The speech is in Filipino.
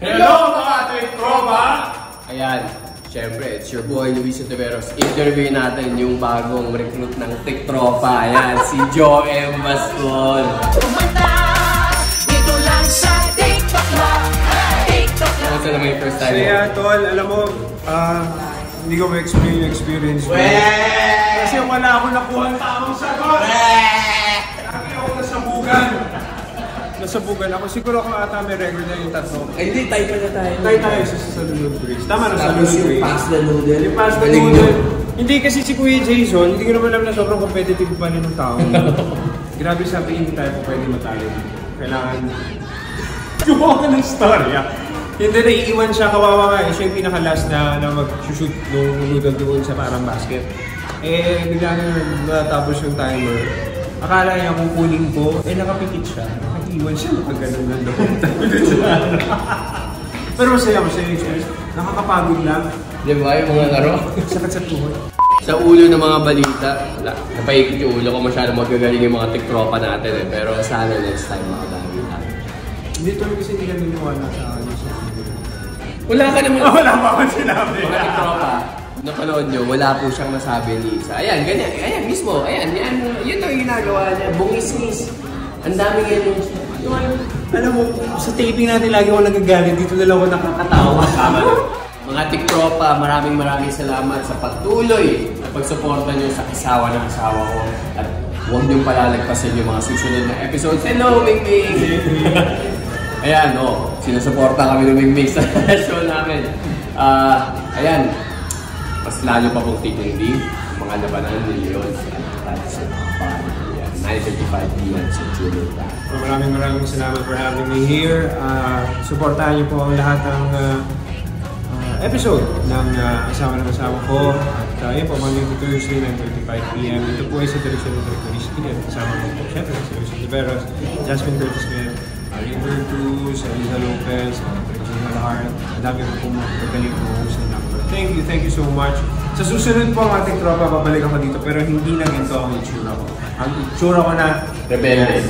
Hello mga tiktropa! Ayan, syempre, it's your boy Luis Oteveros. Interview natin yung bagong recruit ng tiktropa. Ayan, si Joem Bascon. Dito lang sa TikTok lang. Ano naman yung first time mo? Kaya tol, alam mo, hindi ko ma-explain yung experience mo. Kasi wala ako nakuha ang tamang sagot. Lagi ako nasabugan ako. Siguro ako ata may record na yung tatlo. Ay, hindi, tayo pa na tayo. Tayo sa lunod race. Tama na sa lunod race. Yung pass the noodle. Yung pass the noodle. Hindi kasi si Kuya Jason, hindi ko naman alam na sobrang competitive pa rin ng tao. Grabe sabi, hindi tayo pa pwede matalo. Kailangan gumawa ka ng storya. Hindi, naiiwan siya, kawawa nga. Siya yung pinaka-last na mag-shoot ng noodle doon sa parang basket. Eh, bigla na natapos yung timer. Akala niya kung kunin ko, nakapikit siya. Nakaiwan siya, nakaganon lang doon. Pero masaya yung experience. Nakakapagod lang. Di ba yung mga laro? Sakit sa tuhod. Sa ulo ng mga balita, napaikot yung ulo ko masyadong magagaling yung mga tiktropa natin eh. Pero sana next time makadami tayo. Hindi tuloy kasi hindi ka niniwala sa akin. Wala ka naman. Wala pa akong sinabi. Mga tiktropa, napanood nyo, wala po siyang nasabi ni Isa. Ayan, ganyan. Ayan, mismo. Ayan, yun ang ginagawa niya. Bungis-ngis. Ang dami ganyan. Alam mo, sa taping natin lagi ako nagagalit. Dito na lang ako nakakatawa. Mga tiktropa, maraming salamat sa patuloy na pagsuporta nyo sa asawa ng asawa ko. At huwag niyong palalagpasin yung mga susunod na episodes. Hello, Ming Ming! Ayan, sinusuporta kami ng Ming Ming sa show namin. Ayan, mas lalo pa pong titindi ang mga labanan ni Leon at sa Kapal. 9:55 p.m. sa Julie. Maraming salamat for having me here. Suportahan niyo po ang lahat ng episode ng Asawa ng Asawa ko. At yun po, Monday to Thursday, 9:35 p.m. Ito po ay sa direksyon ng Dr. Rizky. Kasama ko po, syempre, si Luis Oteveros, Jasmine Curtis Smith, Ariel Bertus, Eliza Lopez, Regina Lahart. Ang dami po po mga pagkaling po sa number. Thank you so much. Sa susunod po ang ating tropa, babalik ako dito, pero hindi na ganito ang itsura ko. Ang itsura ko na rebelde.